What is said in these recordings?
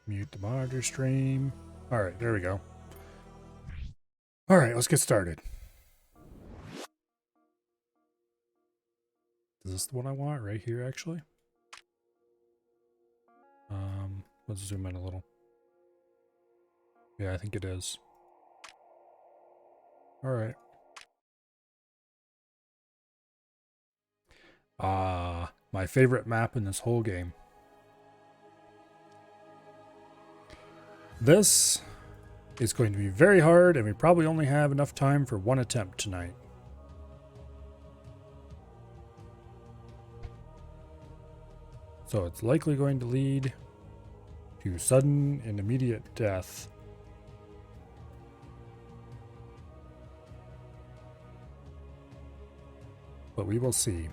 Mute the monitor stream. All right, there we go. All right, let's get started. Is this the one I want right here, actually? Let's zoom in a little. Yeah, I think it is. All right. My favorite map in this whole game. This is going to be very hard, and we probably only have enough time for one attempt tonight. So it's likely going to lead to sudden and immediate death. But we will see.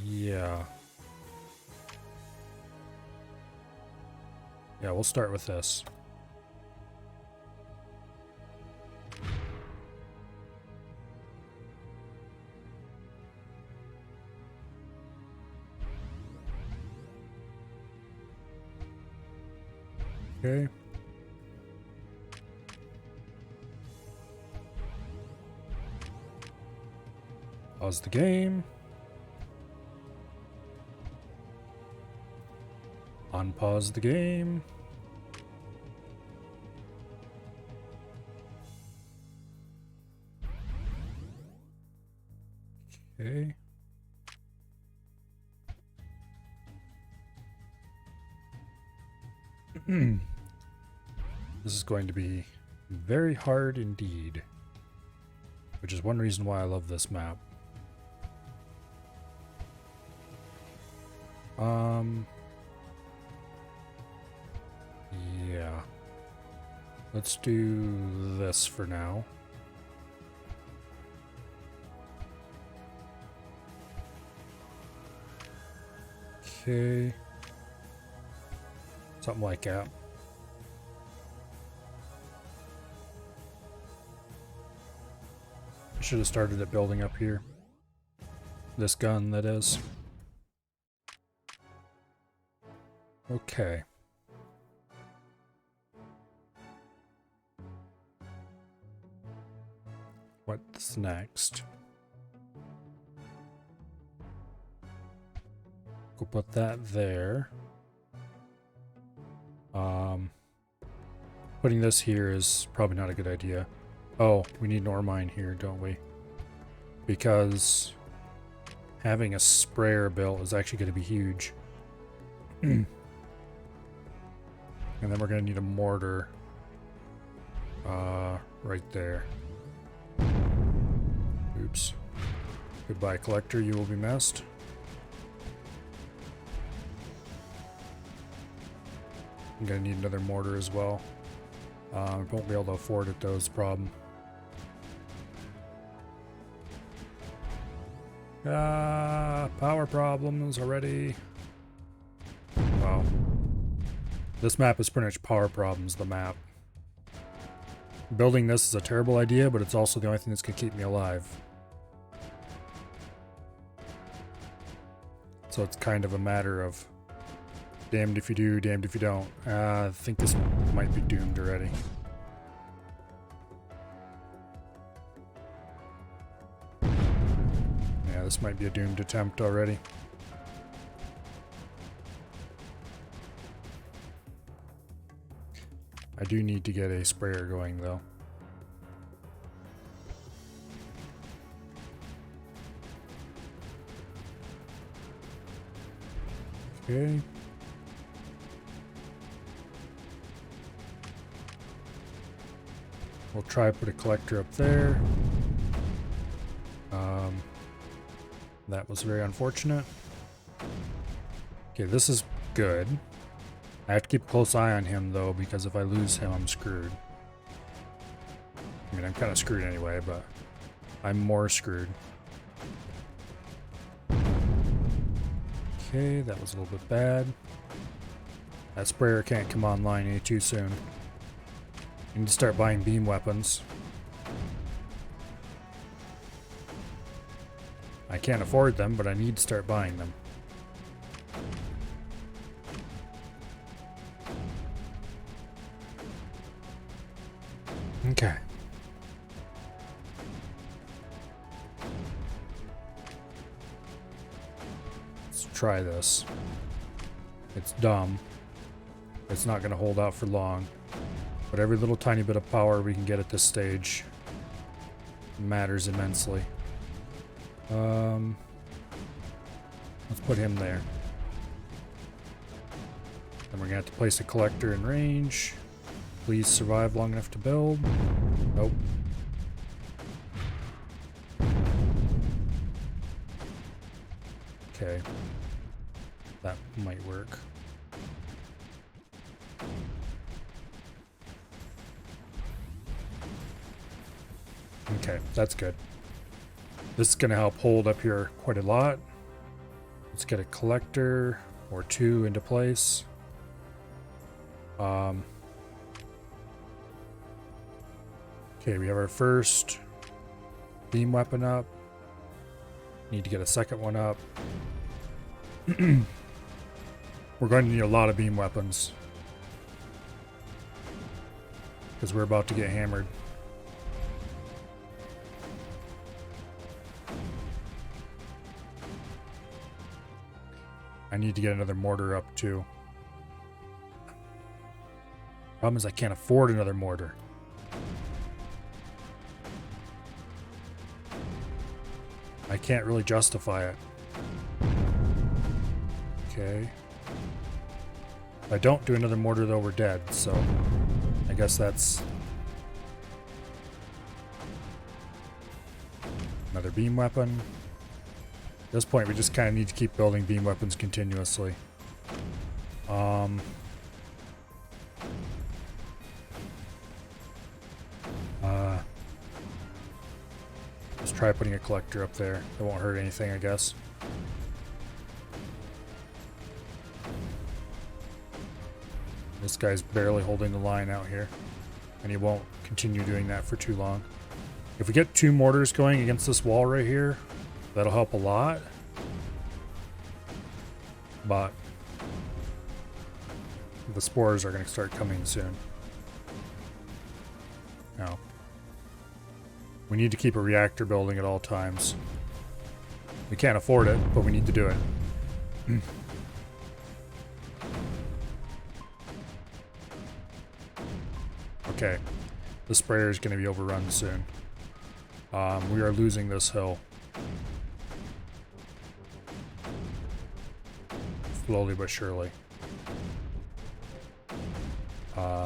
Yeah. Yeah, we'll start with this. Okay. Pause the game. Unpause the game. Okay. This is going to be very hard indeed, which is one reason why I love this map. Yeah. Let's do this for now. Okay. Something like that. I should have started it building up here. This gun, that is. Okay. What's next? We'll put that there. Putting this here is probably not a good idea. Oh, we need an ore mine here, don't we? Because having a sprayer built is actually going to be huge. And then we're going to need a mortar right there. Oops. Goodbye, collector. You will be missed. I'm going to need another mortar as well. Won't be able to afford it, though, is the problem. Power problems already. Wow. This map is pretty much power problems, the map. Building this is a terrible idea, but it's also the only thing that's going to keep me alive. So it's kind of a matter of damned if you do, damned if you don't. I think this might be doomed already. Yeah, this might be a doomed attempt already. I do need to get a sprayer going, though. Okay. We'll try to put a collector up there. That was very unfortunate. Okay, this is good. I have to keep a close eye on him, though, because if I lose him, I'm screwed. I mean, I'm kind of screwed anyway, but I'm more screwed. Okay, that was a little bit bad. That sprayer can't come online any too soon. I need to start buying beam weapons. I can't afford them, but I need to start buying them. Okay. Let's try this. It's dumb. It's not going to hold out for long. But every little tiny bit of power we can get at this stage matters immensely. Let's put him there. Then we're going to have to place a collector in range. Please survive long enough to build. Nope. Okay. That might work. Okay, that's good. This is going to help hold up here quite a lot. Let's get a collector or two into place. Okay, we have our first beam weapon up. Need to get a second one up. We're going to need a lot of beam weapons because we're about to get hammered. I need to get another mortar up too. Problem is I can't afford another mortar. I can't really justify it. Okay. If I don't do another mortar though, we're dead, so I guess that's another beam weapon. At this point, we just kind of need to keep building beam weapons continuously. Let's try putting a collector up there. It won't hurt anything, I guess. This guy's barely holding the line out here, and he won't continue doing that for too long. If we get two mortars going against this wall right here, that'll help a lot. But the spores are going to start coming soon. Now, we need to keep a reactor building at all times. We can't afford it, but we need to do it. Okay, the sprayer is going to be overrun soon. We are losing this hill. Slowly but surely.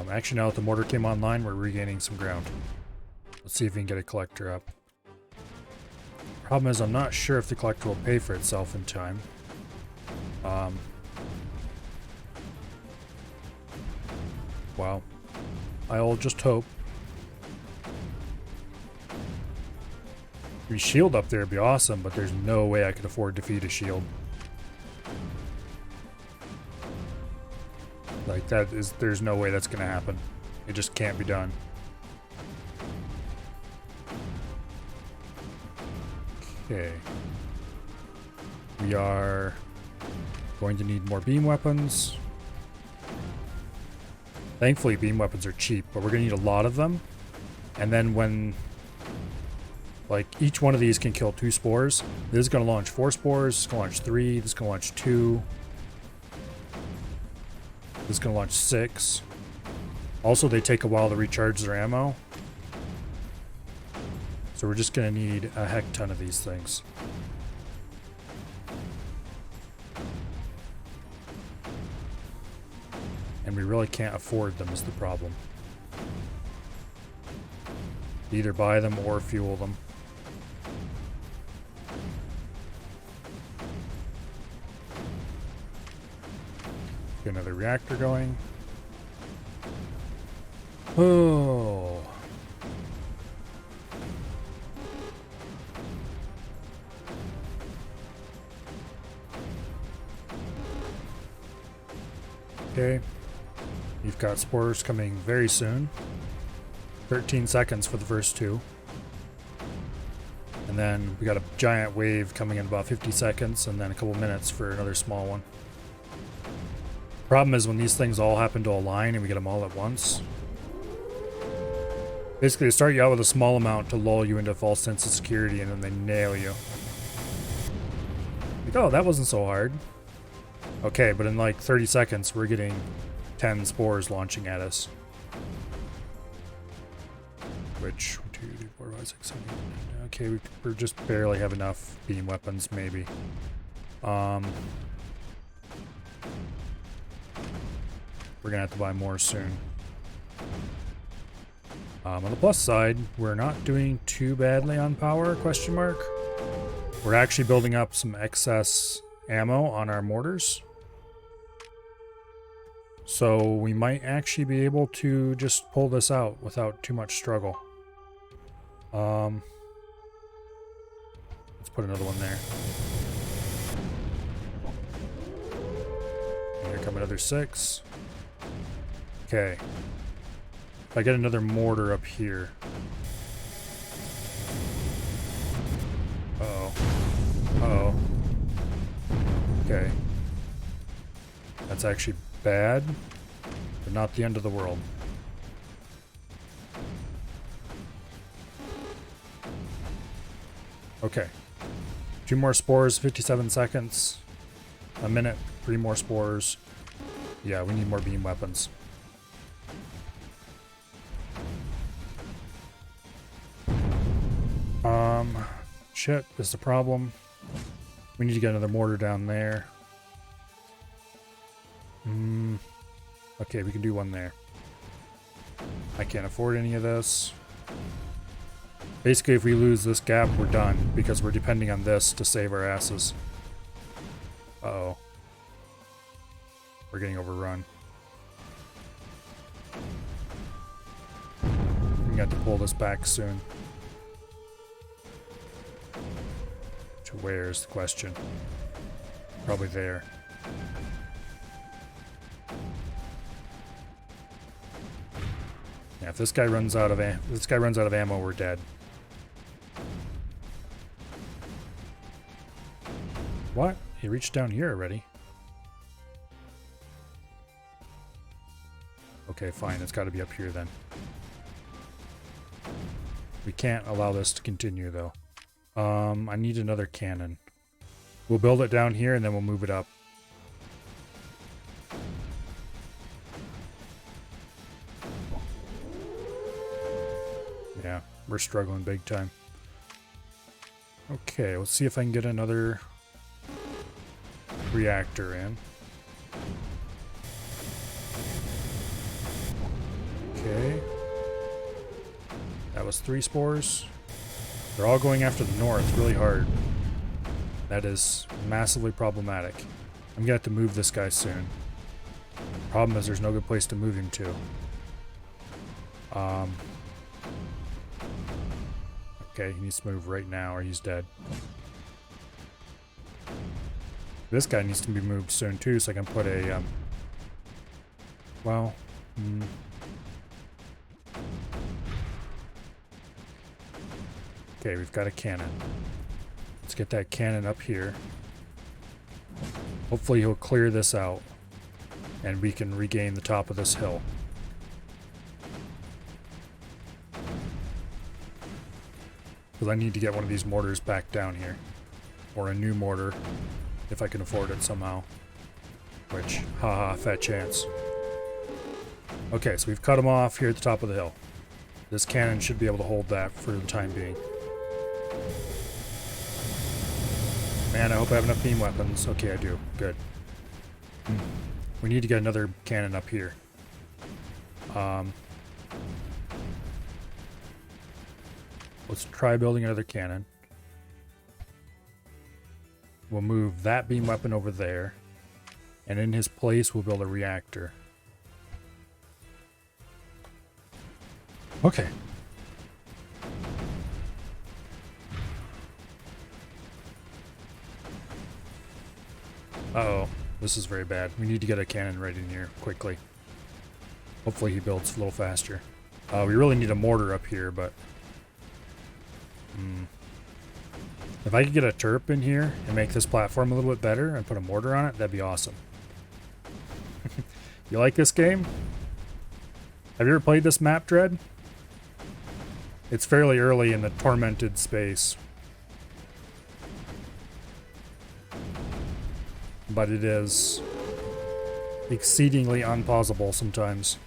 Actually, now that the mortar came online, we're regaining some ground. Let's see if we can get a collector up. Problem is, I'm not sure if the collector will pay for itself in time. Wow. I'll just hope. If we shield up there, it'd be awesome, but there's no way I could afford to feed a shield. Like, there's no way that's gonna happen. It just can't be done. Okay. We are going to need more beam weapons. Thankfully, beam weapons are cheap, but we're gonna need a lot of them. And then when, like, each one of these can kill 2 spores, this is gonna launch 4 spores, this is gonna launch 3, this is gonna launch 2. This is going to launch 6. Also, they take a while to recharge their ammo. So we're just going to need a heck ton of these things. And we really can't afford them is the problem. Either buy them or fuel them. Get another reactor going. Oh. Okay. You've got spores coming very soon. 13 seconds for the first 2. And And then we got a giant wave coming in about 50 seconds, and then a couple minutes for another small one. Problem is when these things all happen to align and we get them all at once. Basically, they start you out with a small amount to lull you into a false sense of security, and then they nail you. Like, oh, that wasn't so hard. Okay, but in like 30 seconds, we're getting 10 spores launching at us. Which, 1, 2, 3, 4, 5, 6, 7, 8, 9. Okay, we just barely have enough beam weapons, maybe. We're gonna have to buy more soon. On the plus side, we're not doing too badly on power, question mark. We're actually building up some excess ammo on our mortars. So we might actually be able to just pull this out without too much struggle. Let's put another one there. And here come another 6. Okay. If I get another mortar up here. Uh-oh. Uh-oh. Okay. That's actually bad, but not the end of the world. Okay. 2 more spores, 57 seconds. A minute, 3 more spores. Yeah, we need more beam weapons. Shit, this is the problem. We need to get another mortar down there. Okay, we can do one there. I can't afford any of this. Basically, if we lose this gap, we're done, because we're depending on this to save our asses. Uh-oh. We're getting overrun. We got to pull this back soon. To where's the question? Probably there. Yeah, if this guy runs out of ammo, we're dead. What? He reached down here already. Okay, fine. It's got to be up here then. We can't allow this to continue though. I need another cannon. We'll build it down here and then we'll move it up. Yeah, we're struggling big time. Okay, let's see if I can get another reactor in. Okay. That was 3 spores. They're all going after the north really hard. That is massively problematic. I'm gonna have to move this guy soon. Problem is there's no good place to move him to. Okay, he needs to move right now or he's dead. This guy needs to be moved soon too, so I can put a, Okay, we've got a cannon. Let's get that cannon up here. Hopefully he'll clear this out and we can regain the top of this hill. Because I need to get one of these mortars back down here. Or a new mortar, if I can afford it somehow. Which, haha, fat chance. Okay, so we've cut him off here at the top of the hill. This cannon should be able to hold that for the time being. Man, I hope I have enough beam weapons. Okay, I do. Good. We need to get another cannon up here. Let's try building another cannon. We'll move that beam weapon over there. And in his place, we'll build a reactor. Okay. Uh-oh. This is very bad. We need to get a cannon right in here quickly. Hopefully he builds a little faster. We really need a mortar up here, but... If I could get a turp in here and make this platform a little bit better and put a mortar on it, that'd be awesome. You like this game? Have you ever played this map, Dread? It's fairly early in the tormented space. But it is exceedingly unpausable sometimes.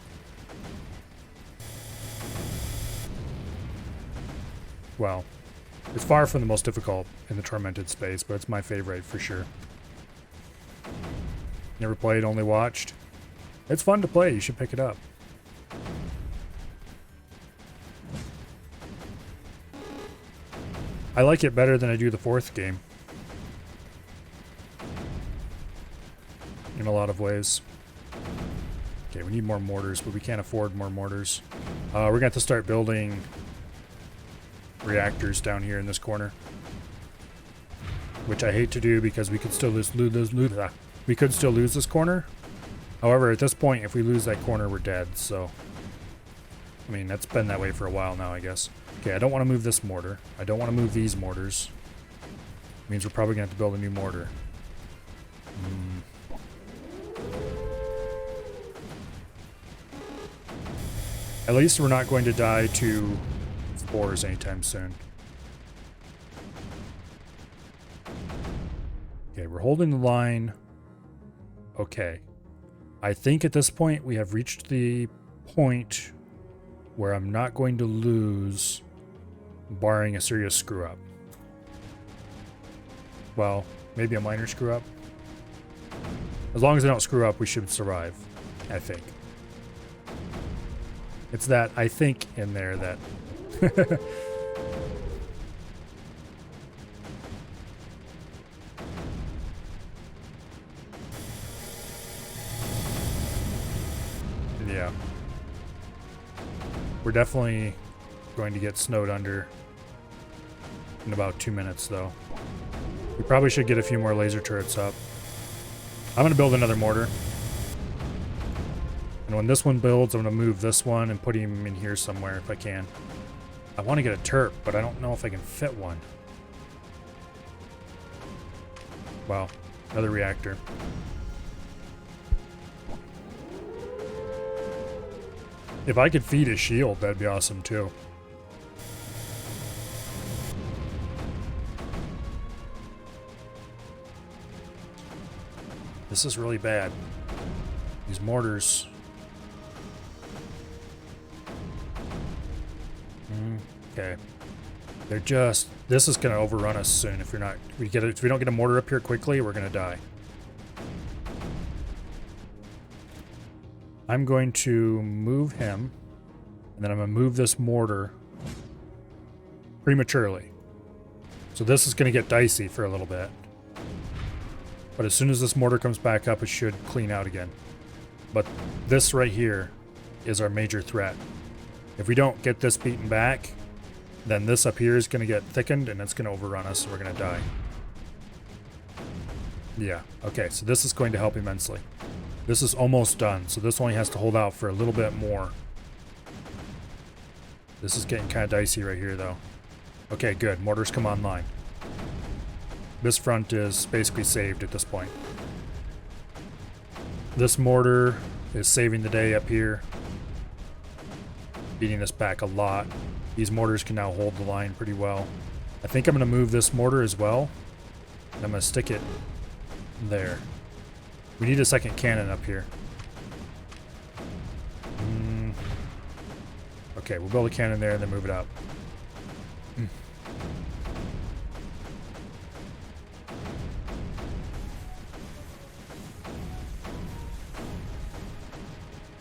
Well, it's far from the most difficult in the tormented space, but it's my favorite for sure. Never played, only watched. It's fun to play, you should pick it up. I like it better than I do the fourth game. In a lot of ways. Okay, we need more mortars, but we can't afford more mortars. We're going to have to start building reactors down here in this corner. Which I hate to do because we could still lose this corner. However, at this point, if we lose that corner, we're dead, so... I mean, that's been that way for a while now, I guess. Okay, I don't want to move this mortar. I don't want to move these mortars. Means we're probably going to have to build a new mortar. At least we're not going to die to spores anytime soon. Okay, we're holding the line. Okay. I think at this point we have reached the point where I'm not going to lose, barring a serious screw up. Well, maybe a minor screw up. As long as I don't screw up, we should survive, I think. It's that I think in there that... Yeah. We're definitely going to get snowed under in about 2 minutes, though. We probably should get a few more laser turrets up. I'm going to build another mortar. And when this one builds, I'm going to move this one and put him in here somewhere if I can. I want to get a turret, but I don't know if I can fit one. Wow, another reactor. If I could feed a shield, that'd be awesome too. This is really bad. These mortars. Okay. They're just... This is going to overrun us soon if if we don't get a mortar up here quickly, we're going to die. I'm going to move him, and then I'm going to move this mortar prematurely. So this is going to get dicey for a little bit. But as soon as this mortar comes back up, it should clean out again. But this right here is our major threat. If we don't get this beaten back, then this up here is going to get thickened, and it's going to overrun us, and we're going to die. Yeah, okay, so this is going to help immensely. This is almost done, so this only has to hold out for a little bit more. This is getting kind of dicey right here, though. Okay, good. Mortars come online. This front is basically saved at this point. This mortar is saving the day up here. Beating this back a lot. These mortars can now hold the line pretty well. I think I'm going to move this mortar as well. And I'm going to stick it there. We need a second cannon up here. Okay, we'll build a cannon there and then move it up.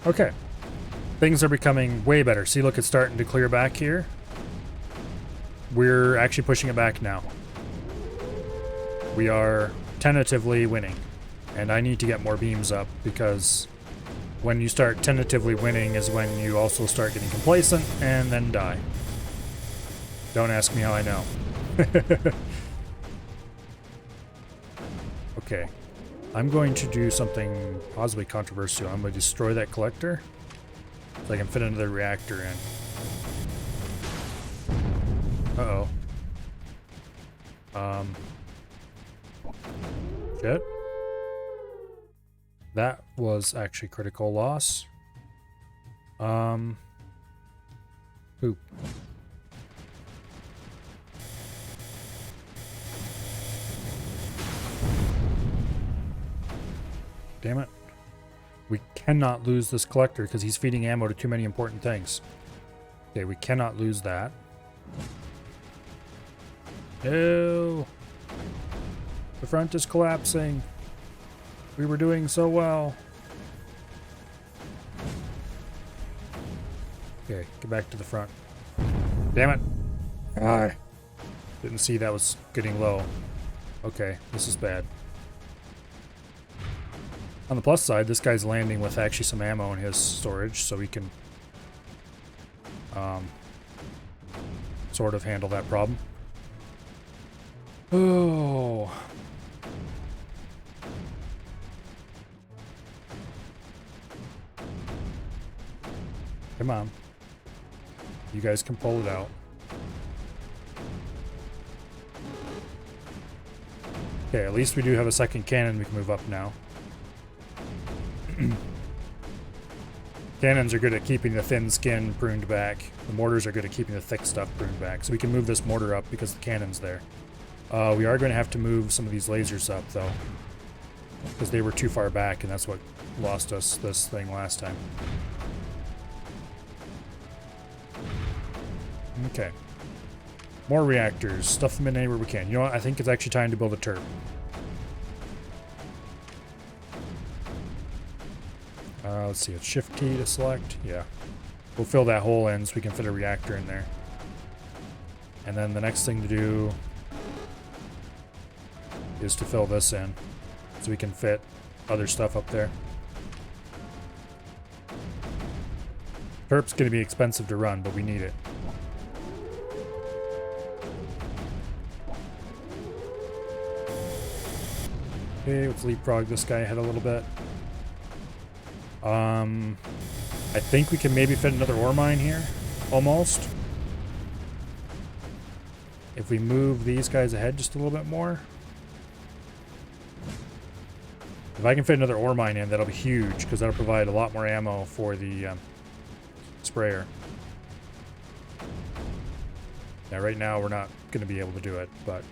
Okay. Things are becoming way better. See, look, it's starting to clear back here. We're actually pushing it back now. We are tentatively winning. And I need to get more beams up because when you start tentatively winning is when you also start getting complacent and then die. Don't ask me how I know. Okay. I'm going to do something possibly controversial. I'm going to destroy that collector so I can fit another reactor in. Uh-oh. Shit. That was actually critical loss. Poop. Damn it. We cannot lose this collector because he's feeding ammo to too many important things. Okay, we cannot lose that. No. The front is collapsing. We were doing so well. Okay, get back to the front. Damn it. Ah. Didn't see that was getting low. Okay, this is bad. On the plus side, this guy's landing with actually some ammo in his storage, so we can sort of handle that problem. Oh. Come on. You guys can pull it out. Okay, at least we do have a second cannon we can move up now. Cannons are good at keeping the thin skin pruned back. The mortars are good at keeping the thick stuff pruned back. So we can move this mortar up because the cannon's there. We are going to have to move some of these lasers up, though. Because they were too far back, and that's what lost us this thing last time. Okay. More reactors. Stuff them in anywhere we can. You know what? I think it's actually time to build a turret. Let's see. It's Shift T to select. Yeah. We'll fill that hole in so we can fit a reactor in there. And then the next thing to do is to fill this in so we can fit other stuff up there. Turp's going to be expensive to run, but we need it. Okay, let's leapfrog this guy ahead a little bit. I think we can maybe fit another ore mine here. Almost. If we move these guys ahead just a little bit more. If I can fit another ore mine in, that'll be huge, because that'll provide a lot more ammo for the sprayer. Now, right now, we're not going to be able to do it, but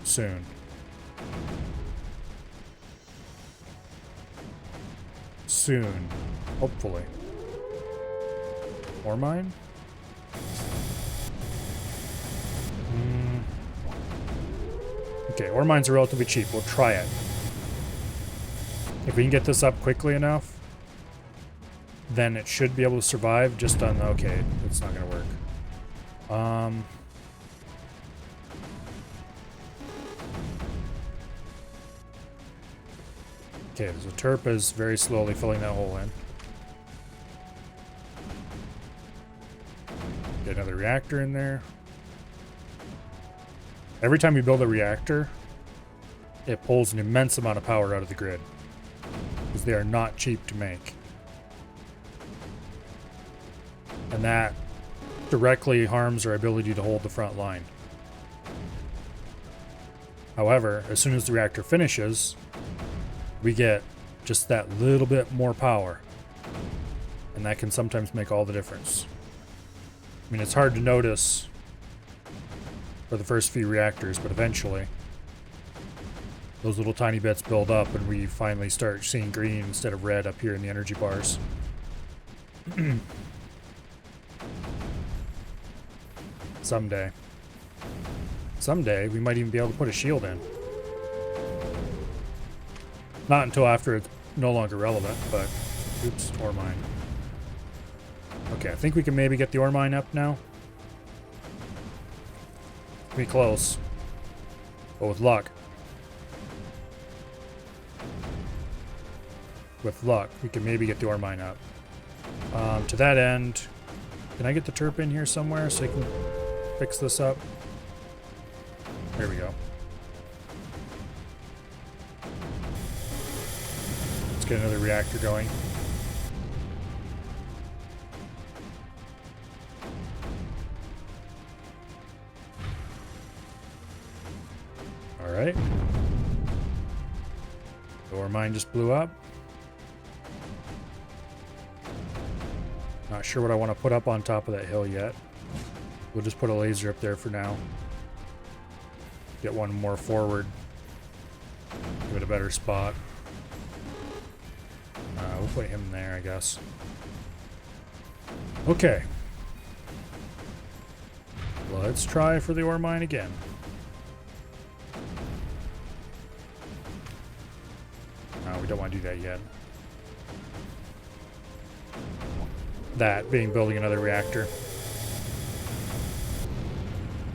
soon. Soon. Hopefully. Ore mine? Okay, ore mines are relatively cheap. We'll try it. If we can get this up quickly enough, then it should be able to survive just on... Okay, it's not going to work. Okay, so Terp is very slowly filling that hole in. Get another reactor in there. Every time we build a reactor, it pulls an immense amount of power out of the grid, because they are not cheap to make. And that directly harms our ability to hold the front line. However, as soon as the reactor finishes, we get just that little bit more power. And that can sometimes make all the difference. I mean, it's hard to notice for the first few reactors, but eventually those little tiny bits build up and we finally start seeing green instead of red up here in the energy bars. Someday. Someday, we might even be able to put a shield in. Not until after it's no longer relevant, but... Oops, ore mine. Okay, I think we can maybe get the ore mine up now. Be close. But with luck. With luck, we can maybe get the ore mine up. To that end, can I get the Terp in here somewhere so I can fix this up? There we go. Let's get another reactor going. Alright. The ore mine just blew up. Not sure what I want to put up on top of that hill yet. We'll just put a laser up there for now. Get one more forward. Give it a better spot. We'll put him there, I guess. Okay. Let's try for the ore mine again. No, we don't want to do that yet. That being building another reactor.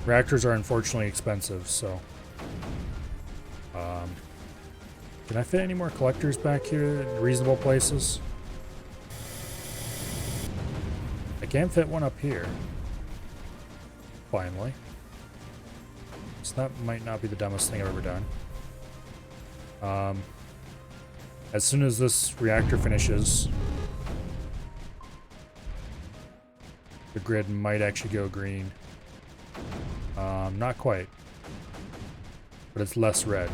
Reactors are unfortunately expensive, so... can I fit any more collectors back here in reasonable places? I can fit one up here. Finally. So that might not be the dumbest thing I've ever done. As soon as this reactor finishes, the grid might actually go green. Not quite. But it's less red.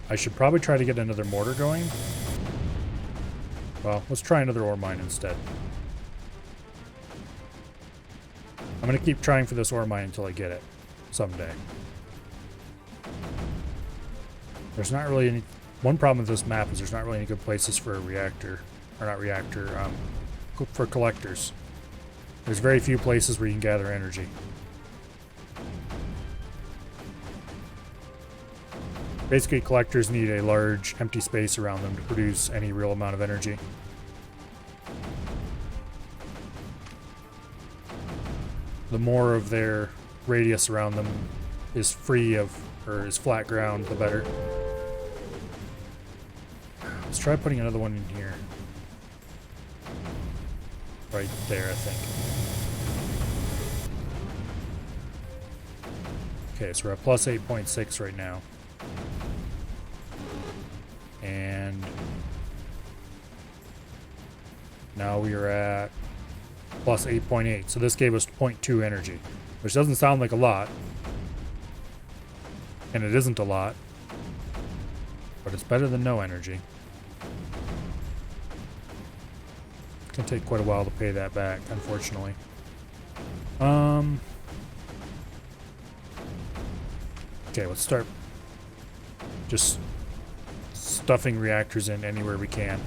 I should probably try to get another mortar going. Well, let's try another ore mine instead. I'm going to keep trying for this ore mine until I get it. Someday. There's not really any... One problem with this map is there's not really any good places for a reactor. Or not reactor, for collectors. There's very few places where you can gather energy. Basically, collectors need a large empty space around them to produce any real amount of energy. The more of their radius around them is free of, or is flat ground, the better. Let's try putting another one in here. Right there, I think. Okay, so we're at plus 8.6 right now. And now we are at plus 8.8. So this gave us 0.2 energy, which doesn't sound like a lot. And it isn't a lot. But it's better than no energy. It's going to take quite a while to pay that back, unfortunately. Okay, let's start just stuffing reactors in anywhere we can.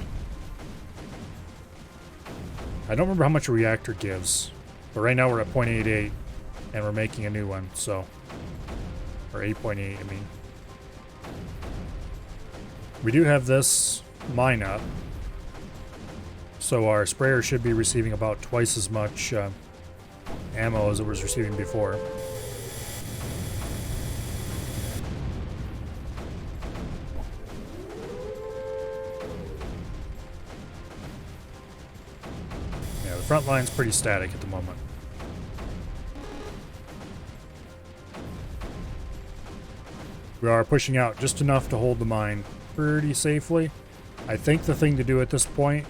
I don't remember how much a reactor gives, but right now we're at 0.88 and we're making a new one, so... Or 8.8, I mean. We do have this mine up, so our sprayer should be receiving about twice as much ammo as it was receiving before. Yeah, the front line's pretty static at the moment. We are pushing out just enough to hold the mine pretty safely. I think the thing to do at this point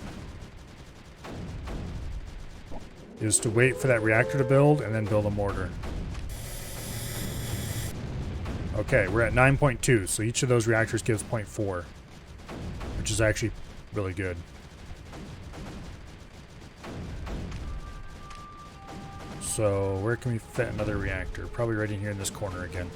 is to wait for that reactor to build and then build a mortar. Okay, we're at 9.2, so each of those reactors gives 0.4, which is actually really good. So where can we fit another reactor? Probably right in here in this corner again.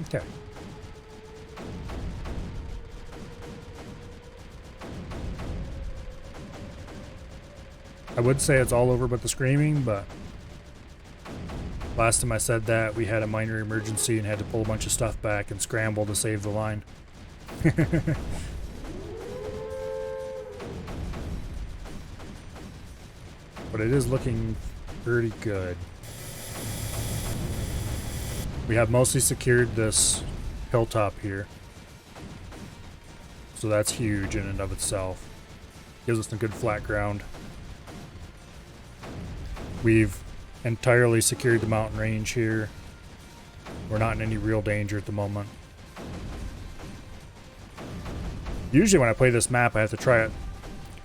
Okay. I would say it's all over but the screaming, but last time I said that, we had a minor emergency and had to pull a bunch of stuff back and scramble to save the line. But it is looking pretty good. We have mostly secured this hilltop here. So that's huge in and of itself. Gives us some good flat ground. We've entirely secured the mountain range here. We're not in any real danger at the moment. Usually when I play this map, I have to try it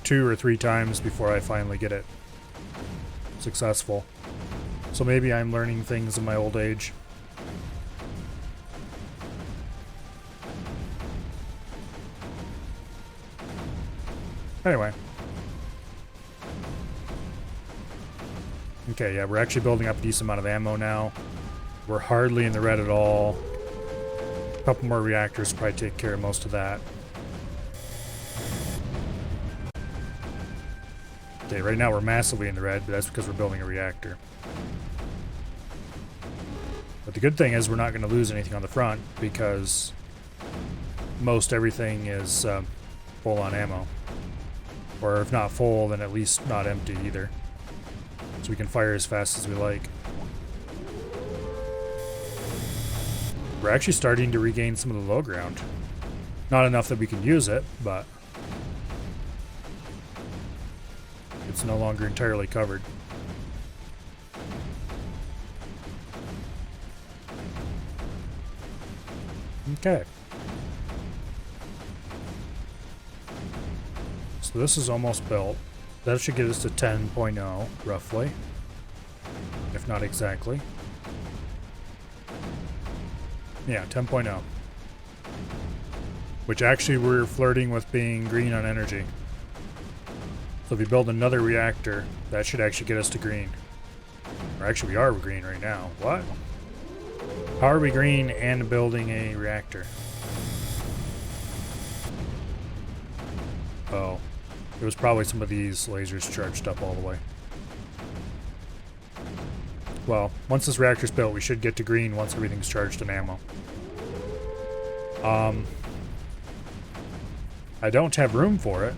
2 or 3 times before I finally get it successful. So maybe I'm learning things in my old age. Anyway. Okay, yeah, we're actually building up a decent amount of ammo now. We're hardly in the red at all. A couple more reactors probably take care of most of that. Okay, right now we're massively in the red, but that's because we're building a reactor. But the good thing is we're not going to lose anything on the front because most everything is full on ammo. Or if not full, then at least not empty either. So we can fire as fast as we like. We're actually starting to regain some of the low ground. Not enough that we can use it, but it's no longer entirely covered. Okay. So this is almost built. That should get us to 10.0, roughly. If not exactly. Yeah, 10.0. Which actually we're flirting with being green on energy. So if we build another reactor, that should actually get us to green. Or actually we are green right now. What? How are we green and building a reactor? Oh. It was probably some of these lasers charged up all the way. Well, once this reactor's built, we should get to green once everything's charged in ammo. I don't have room for it.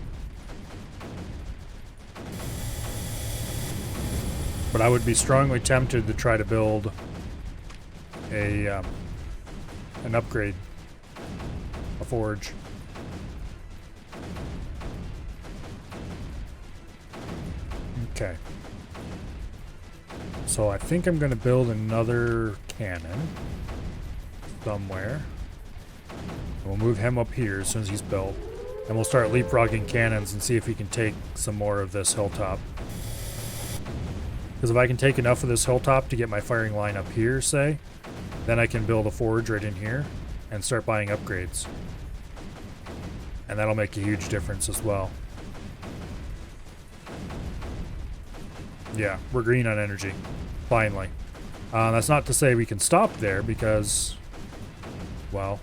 But I would be strongly tempted to try to build an upgrade. A forge. Okay. So I think I'm going to build another cannon somewhere. We'll move him up here as soon as he's built. And we'll start leapfrogging cannons and see if we can take some more of this hilltop. Because if I can take enough of this hilltop to get my firing line up here, say, then I can build a forge right in here and start buying upgrades. And that'll make a huge difference as well. Yeah, we're green on energy. Finally. That's not to say we can stop there because, well,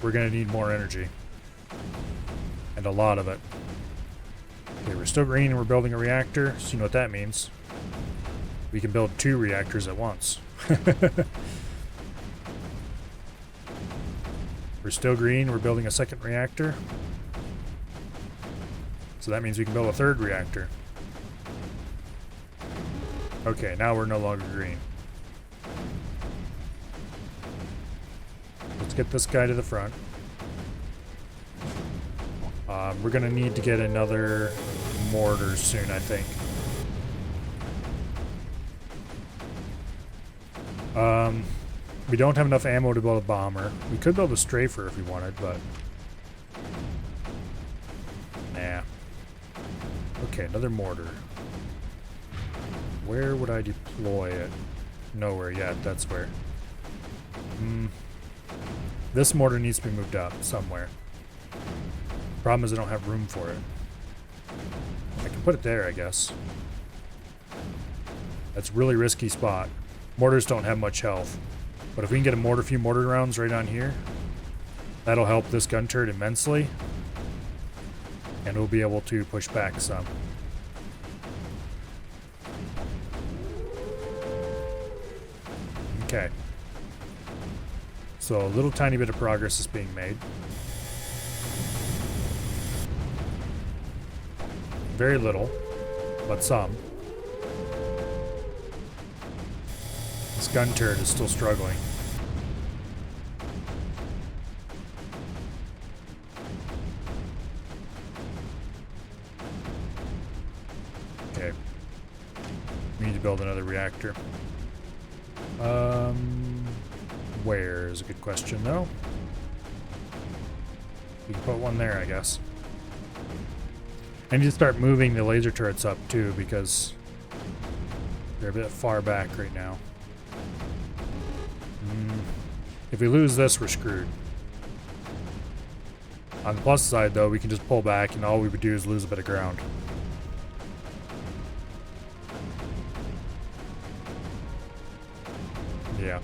we're going to need more energy. And a lot of it. Okay, we're still green and we're building a reactor, so you know what that means. We can build 2 reactors at once. We're still green, we're building a second reactor. So that means we can build a 3rd reactor. Okay, now we're no longer green. Let's get this guy to the front. We're going to need to get another mortar soon, I think. We don't have enough ammo to build a bomber. We could build a strafer if we wanted, but nah. Okay, another mortar. Where would I deploy it? Nowhere yet, that's where. This mortar needs to be moved up somewhere. Problem is I don't have room for it. I can put it there, I guess. That's a really risky spot. Mortars don't have much health. But if we can get a few mortar rounds right on here, that'll help this gun turret immensely. And we'll be able to push back some. Okay. So a little tiny bit of progress is being made. Very little, but some. This gun turret is still struggling. Okay. We need to build another reactor. Where is a good question, though. We can put one there, I guess. I need to start moving the laser turrets up too, because they're a bit far back right now. If we lose this, we're screwed. On the plus side, though, we can just pull back, and all we would do is lose a bit of ground. Yeah.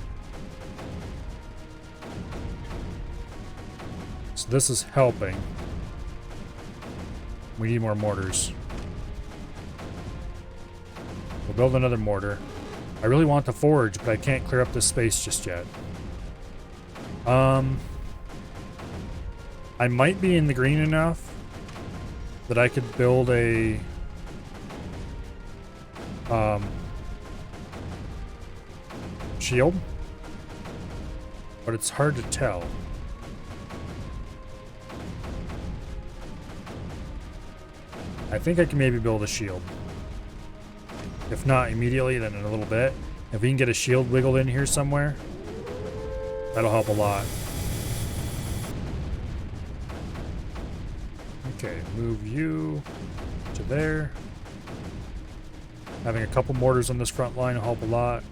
So this is helping. We need more mortars. We'll build another mortar. I really want the forge, but I can't clear up this space just yet. I might be in the green enough that I could build a shield, but it's hard to tell. I think I can maybe build a shield. If not immediately, then in a little bit. If we can get a shield wiggled in here somewhere, that'll help a lot. Okay, move you to there. Having a couple mortars on this front line will help a lot.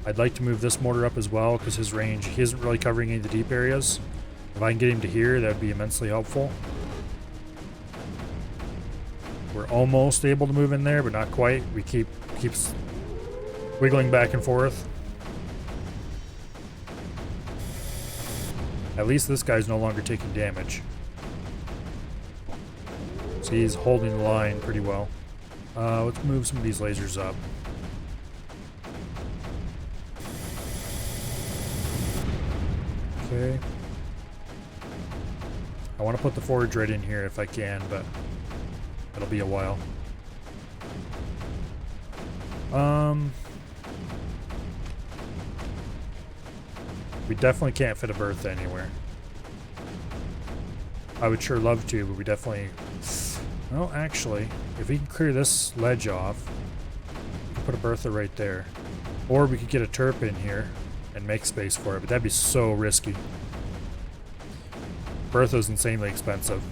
I'd like to move this mortar up as well because his range, he isn't really covering any of the deep areas. If I can get him to here, that would be immensely helpful. We're almost able to move in there, but not quite. We keeps wiggling back and forth. At least this guy's no longer taking damage. So he's holding the line pretty well. Let's move some of these lasers up. Okay. I want to put the forge right in here if I can, but it'll be a while. We definitely can't fit a berth anywhere. I would sure love to, but we definitely... Well, actually, if we can clear this ledge off, we can put a bertha right there. Or we could get a turp in here and make space for it, but that'd be so risky. Bertha's insanely expensive.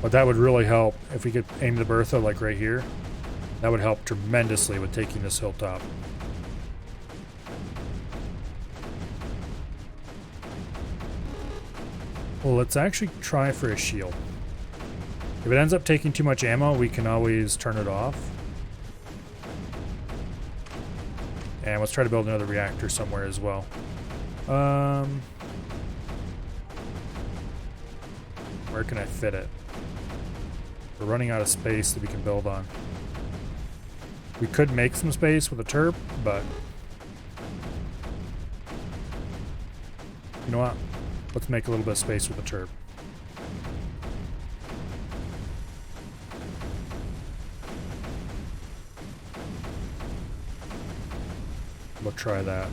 But that would really help if we could aim the bertha like right here. That would help tremendously with taking this hilltop. Well, let's actually try for a shield. If it ends up taking too much ammo, we can always turn it off. And let's try to build another reactor somewhere as well. Where can I fit it? We're running out of space that we can build on. We could make some space with a turp, but... You know what? Let's make a little bit of space with a turp. We'll try that.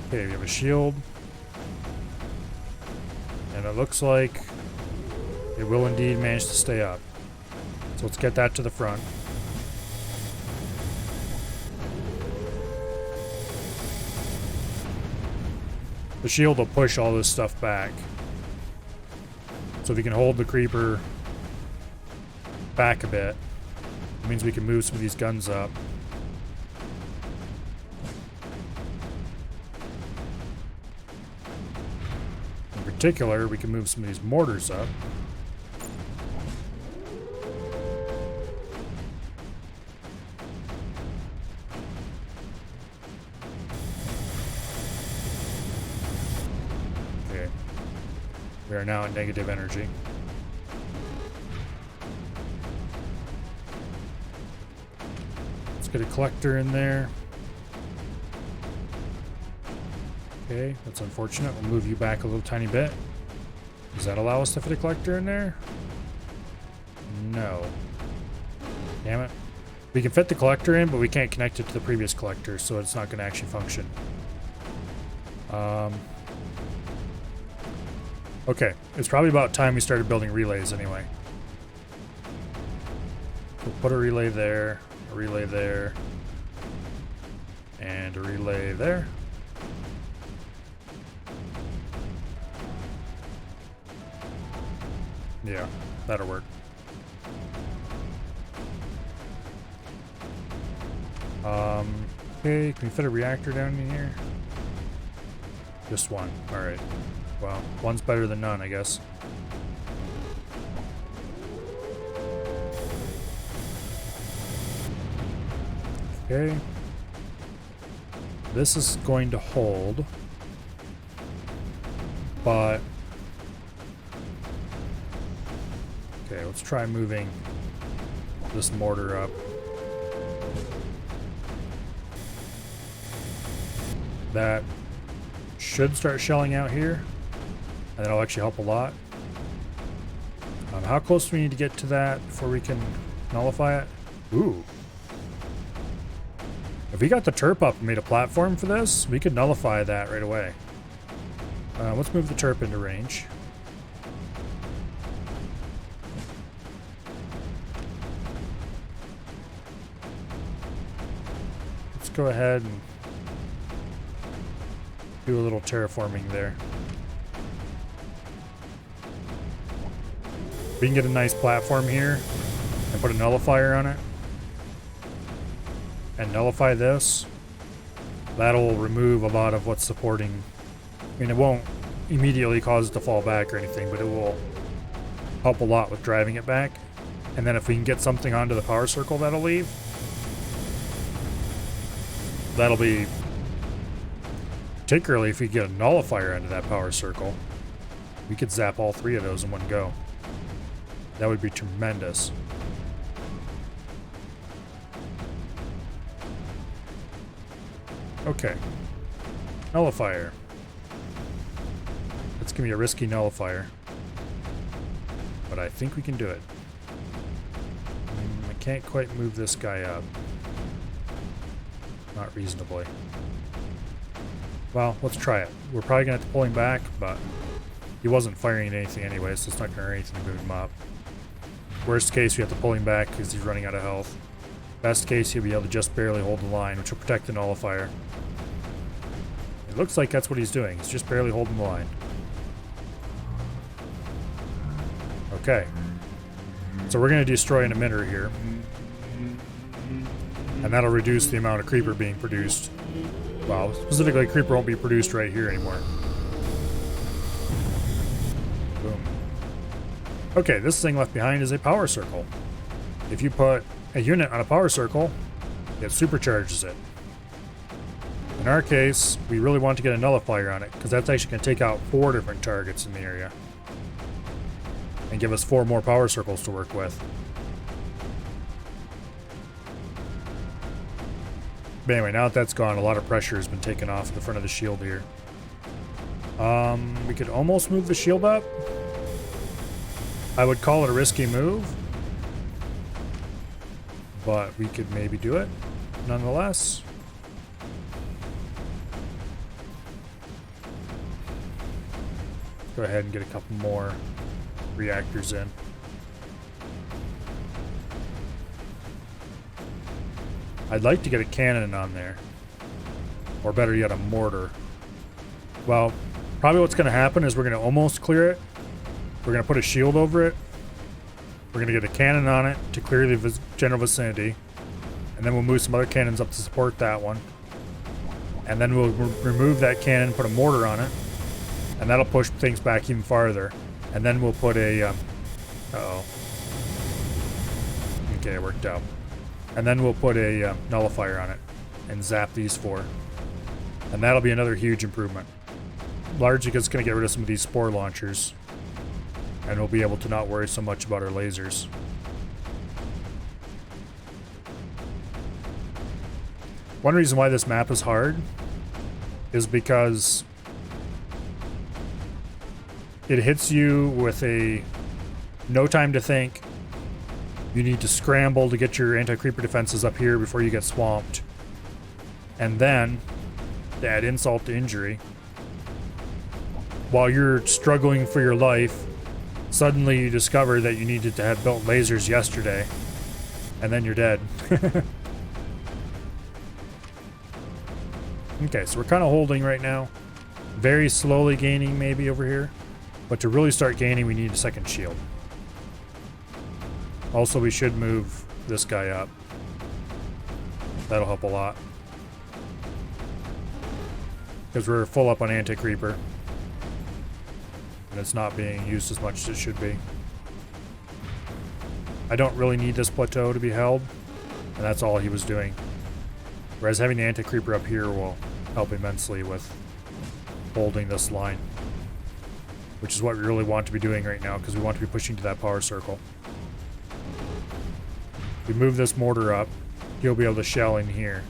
Okay, we have a shield. And it looks like it will indeed manage to stay up. So let's get that to the front. The shield will push all this stuff back. So if we can hold the creeper back a bit, it means we can move some of these guns up. In particular, we can move some of these mortars up. Okay. We are now at negative energy. Let's get a collector in there. Okay, that's unfortunate. We'll move you back a little tiny bit. Does that allow us to fit a collector in there? No. Damn it. We can fit the collector in, but we can't connect it to the previous collector, so it's not going to actually function. Okay, it's probably about time we started building relays anyway. We'll put a relay there, and a relay there. Yeah, that'll work. Okay, can we fit a reactor down in here? Just one. Alright. Well, one's better than none, I guess. Okay. This is going to hold. But... okay, let's try moving this mortar up. That should start shelling out here, and that'll actually help a lot. How close do we need to get to that before we can nullify it? Ooh. If we got the turp up and made a platform for this, we could nullify that right away. Let's move the turp into range. Let's go ahead and do a little terraforming there. We can get a nice platform here and put a nullifier on it and nullify this. That'll remove a lot of what's supporting. I mean, it won't immediately cause it to fall back or anything, but it will help a lot with driving it back. And then if we can get something onto the power circle that'll leave, that'll be... particularly if we get a nullifier into that power circle, we could zap all three of those in one go. That would be tremendous. Okay. Nullifier. That's gonna be a risky nullifier, but I think we can do it. I can't quite move this guy up. Not reasonably. Well, let's try it. We're probably gonna have to pull him back, but he wasn't firing at anything anyway, so it's not gonna hurt anything to move him up. Worst case, we have to pull him back because he's running out of health. Best case, he'll be able to just barely hold the line, which will protect the nullifier. It looks like that's what he's doing. He's just barely holding the line. Okay. So we're gonna destroy an emitter here. And that'll reduce the amount of creeper being produced. Well, specifically, creeper won't be produced right here anymore. Boom. Okay, this thing left behind is a power circle. If you put a unit on a power circle, it supercharges it. In our case, we really want to get a nullifier on it, because that's actually going to take out 4 different targets in the area. And give us 4 more power circles to work with. But anyway, now that that's gone, a lot of pressure has been taken off the front of the shield here. We could almost move the shield up. I would call it a risky move, but we could maybe do it nonetheless. Go ahead and get a couple more reactors in. I'd like to get a cannon on there, or better yet, a mortar. Well, probably what's going to happen is we're going to almost clear it. We're going to put a shield over it. We're going to get a cannon on it to clear the general vicinity. And then we'll move some other cannons up to support that one. And then we'll remove that cannon, put a mortar on it. And that'll push things back even farther. And then we'll put a... uh-oh. Okay, it worked out. And then we'll put a nullifier on it and zap these 4. And that'll be another huge improvement. Largely because it's going to get rid of some of these spore launchers. And we'll be able to not worry so much about our lasers. One reason why this map is hard is because it hits you with a no time to think. You need to scramble to get your anti-creeper defenses up here before you get swamped. And then, to add insult to injury, while you're struggling for your life, suddenly you discover that you needed to have built lasers yesterday. And then you're dead. Okay, so we're kind of holding right now. Very slowly gaining maybe over here. But to really start gaining, we need a second shield. Also, we should move this guy up. That'll help a lot. Because we're full up on Anti-Creeper. And it's not being used as much as it should be. I don't really need this plateau to be held. And that's all he was doing. Whereas having the Anti-Creeper up here will help immensely with holding this line. Which is what we really want to be doing right now, because we want to be pushing to that power circle. If we move this mortar up, he'll be able to shell in here.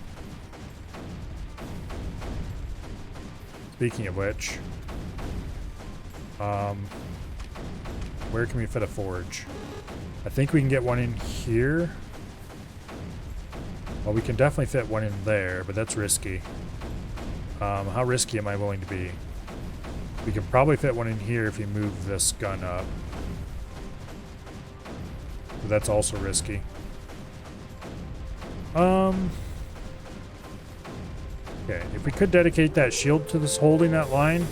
Speaking of which, where can we fit a forge? I think we can get one in here. Well, we can definitely fit one in there, but that's risky. How risky am I willing to be? We can probably fit one in here if you move this gun up. But that's also risky. Okay, if we could dedicate that shield to this holding that line,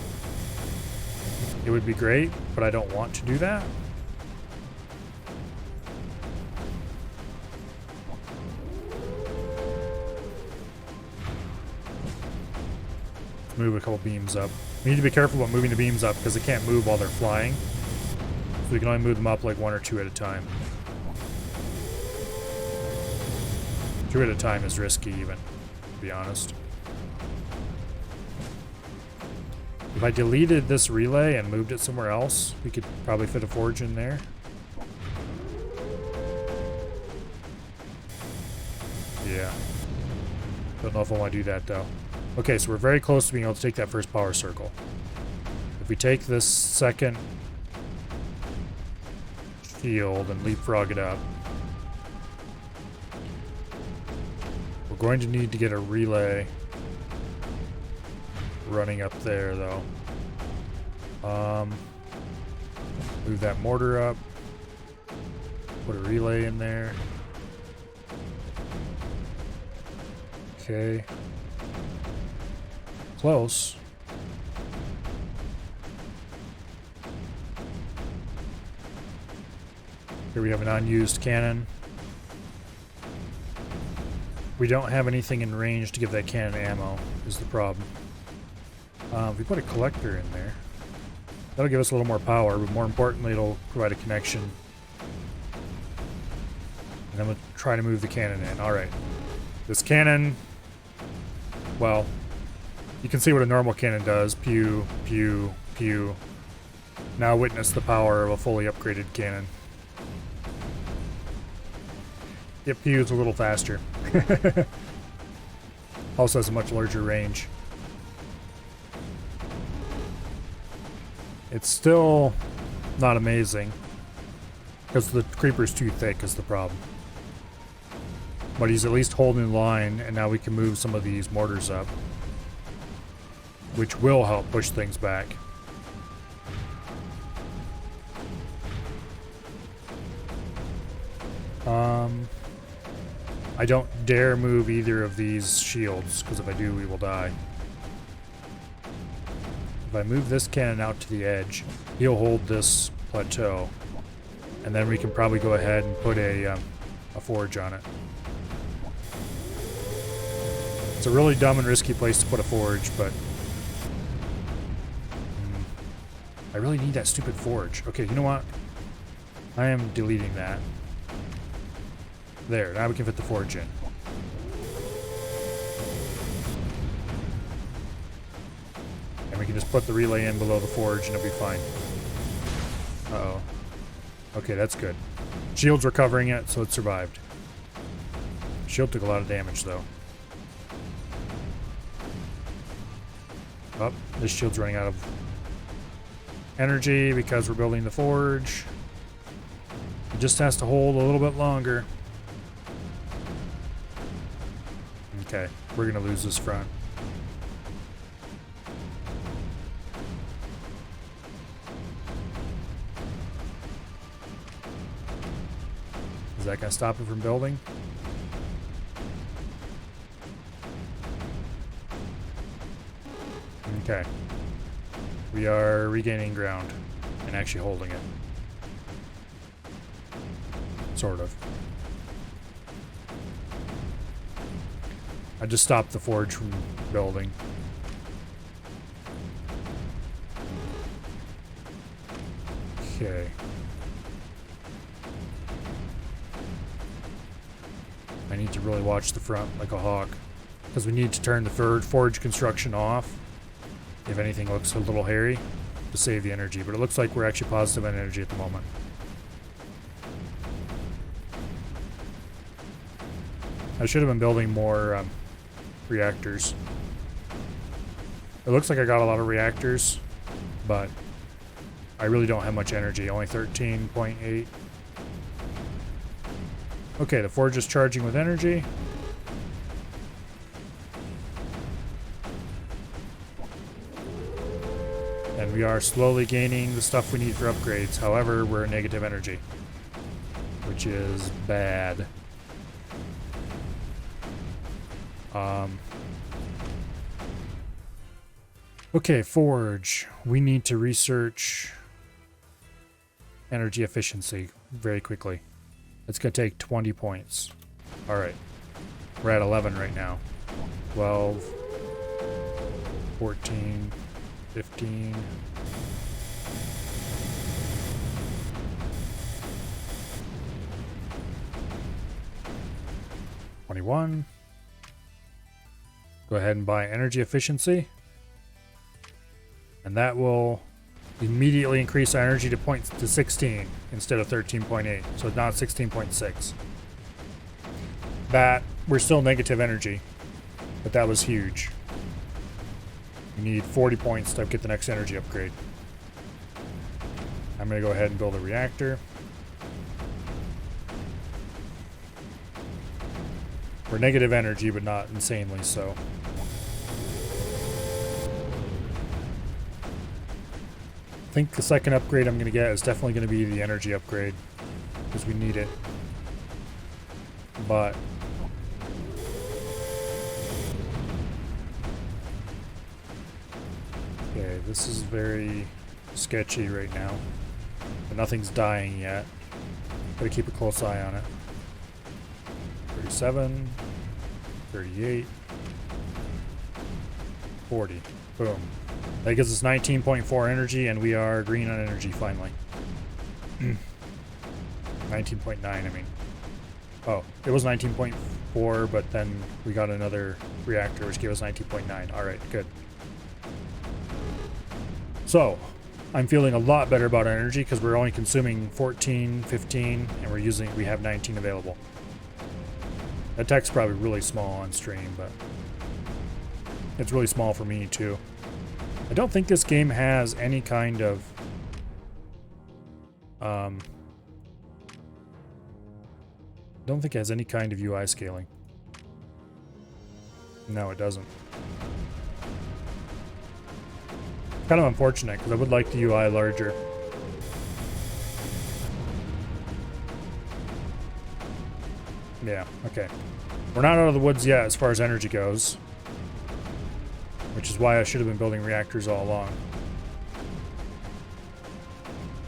it would be great, but I don't want to do that. Move a couple beams up. We need to be careful about moving the beams up because they can't move while they're flying. So we can only move them up like 1 or 2 at a time. 2 at a time is risky even, to be honest. If I deleted this relay and moved it somewhere else, we could probably fit a forge in there. Yeah. Don't know if I want to do that though. Okay, so we're very close to being able to take that first power circle. If we take this second shield and leapfrog it up, we're going to need to get a relay running up there though. Move that mortar up. Put a relay in there. Okay. Close. Here we have an unused cannon. We don't have anything in range to give that cannon ammo, is the problem. If we put a collector in there, that'll give us a little more power, but more importantly, it'll provide a connection. And then we'll try to move the cannon in. Alright. This cannon, well, you can see what a normal cannon does. Pew, pew, pew. Now witness the power of a fully upgraded cannon. It pews a little faster. Also has a much larger range. It's still not amazing, because the creeper's too thick is the problem. But he's at least holding the line, and now we can move some of these mortars up, which will help push things back. I don't dare move either of these shields, because if I do, we will die. If I move this cannon out to the edge, he'll hold this plateau. And then we can probably go ahead and put a forge on it. It's a really dumb and risky place to put a forge, but I really need that stupid forge. Okay, you know what? I am deleting that. There, now we can fit the forge in. And we can just put the relay in below the forge and it'll be fine. Uh-oh. Okay, that's good. Shields were covering it, so it survived. Shield took a lot of damage, though. Oh, this shield's running out of energy because we're building the forge. It just has to hold a little bit longer. Okay, we're gonna lose this front. that going to stop it from building? Okay. We are regaining ground and actually holding it. Sort of. I just stopped the forge from building. Okay. I need to really watch the front like a hawk, because we need to turn the forge construction off if anything looks a little hairy to save the energy, but it looks like we're actually positive on energy at the moment. I should have been building more reactors. It looks like I got a lot of reactors, but I really don't have much energy, only 13.8. Okay, the forge is charging with energy. And we are slowly gaining the stuff we need for upgrades. However, we're negative energy, which is bad. Okay, forge. We need to research energy efficiency very quickly. It's going to take 20 points. All right. We're at 11 right now. 12, 14, 15. $21. Go ahead and buy energy efficiency. And that will immediately increase our energy to 16 instead of 13.8. So now it's 16.6. That, we're still negative energy, but that was huge. We need 40 points to get the next energy upgrade. I'm going to go ahead and build a reactor. We're negative energy, but not insanely so. I think the second upgrade I'm going to get is definitely going to be the energy upgrade, because we need it. But okay, this is very sketchy right now, but nothing's dying yet. Gotta keep a close eye on it. 37, 38, 40. Boom. That gives us 19.4 energy, and we are green on energy finally. 19.9, I mean. Oh, it was 19.4, but then we got another reactor, which gave us 19.9. Alright, good. So, I'm feeling a lot better about energy, because we're only consuming 14, 15, and we have 19 available. That tech's probably really small on stream, but it's really small for me, too. I don't think this game has any kind of don't think it has any kind of UI scaling. No, it doesn't. Kind of unfortunate, because I would like the UI larger. Yeah, okay. We're not out of the woods yet as far as energy goes, which is why I should have been building reactors all along.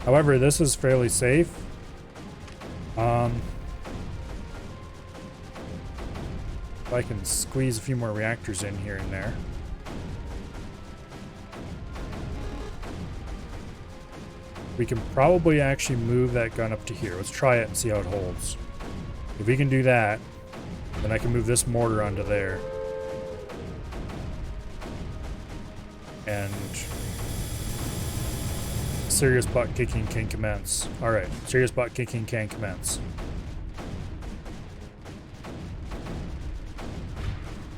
However, this is fairly safe. If I can squeeze a few more reactors in here and there. We can probably actually move that gun up to here. Let's try it and see how it holds. If we can do that, then I can move this mortar onto there. And serious butt kicking can commence. Alright, serious butt kicking can commence.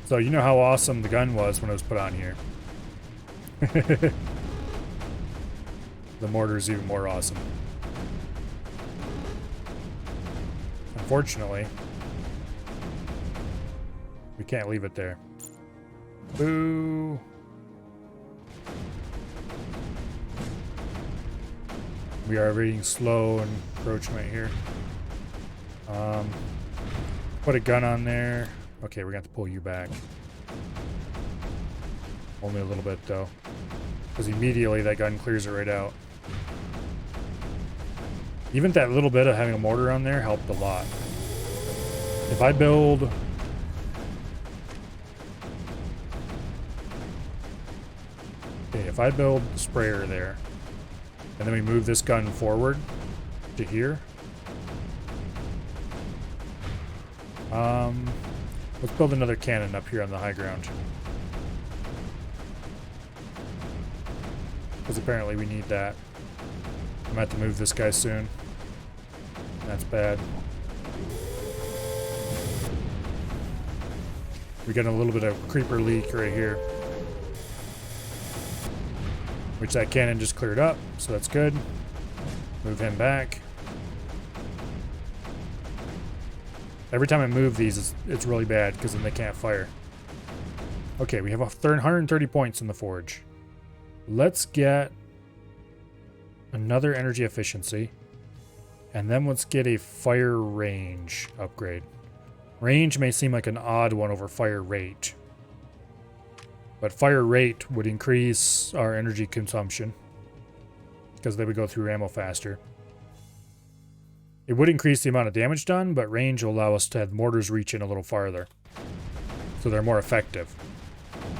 So you know how awesome the gun was when it was put on here. The mortar is even more awesome. Unfortunately, we can't leave it there. Boo! We are reading slow encroachment here. Put a gun on there. Okay, we're gonna have to pull you back. Only a little bit though, because immediately that gun clears it right out. Even that little bit of having a mortar on there helped a lot. If I build... Okay, if I build sprayer there, and then we move this gun forward to here. Let's build another cannon up here on the high ground. Because apparently we need that. I'm gonna have to move this guy soon. That's bad. We got a little bit of creeper leak right here, which that cannon just cleared up, so that's good. Move him back. Every time I move these, it's really bad because then they can't fire. Okay, we have 130 points in the forge. Let's get another energy efficiency, and then let's get a fire range upgrade. Range may seem like an odd one over fire rate, but fire rate would increase our energy consumption because they would go through ammo faster. It would increase the amount of damage done, but range will allow us to have mortars reach in a little farther, so they're more effective.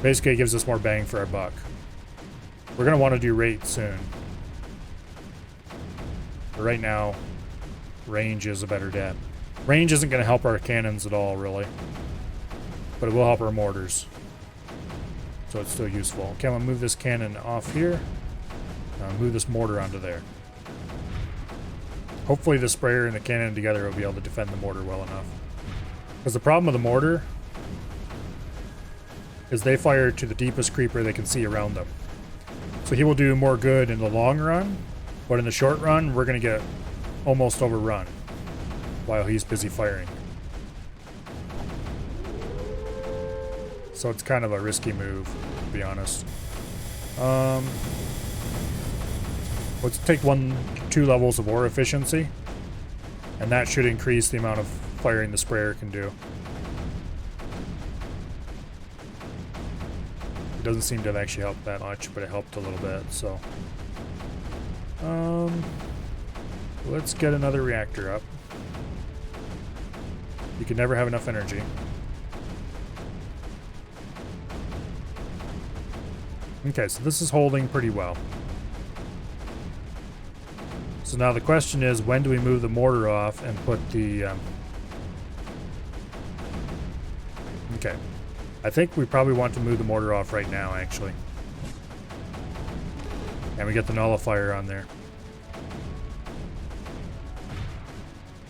Basically, it gives us more bang for our buck. We're going to want to do rate soon. But right now, range is a better bet. Range isn't going to help our cannons at all, really. But it will help our mortars. So it's still useful. Okay, I'm going to move this cannon off here. Move this mortar onto there. Hopefully the sprayer and the cannon together will be able to defend the mortar well enough. Because the problem with the mortar is they fire to the deepest creeper they can see around them. So he will do more good in the long run, but in the short run, we're going to get almost overrun while he's busy firing. So it's kind of a risky move, to be honest. Let's take 2 levels of ore efficiency, and that should increase the amount of firing the sprayer can do. It doesn't seem to have actually helped that much, but it helped a little bit, so. Let's get another reactor up. You can never have enough energy. Okay, so this is holding pretty well. So now the question is, when do we move the mortar off and put the... Okay. I think we probably want to move the mortar off right now, actually. And we get the nullifier on there.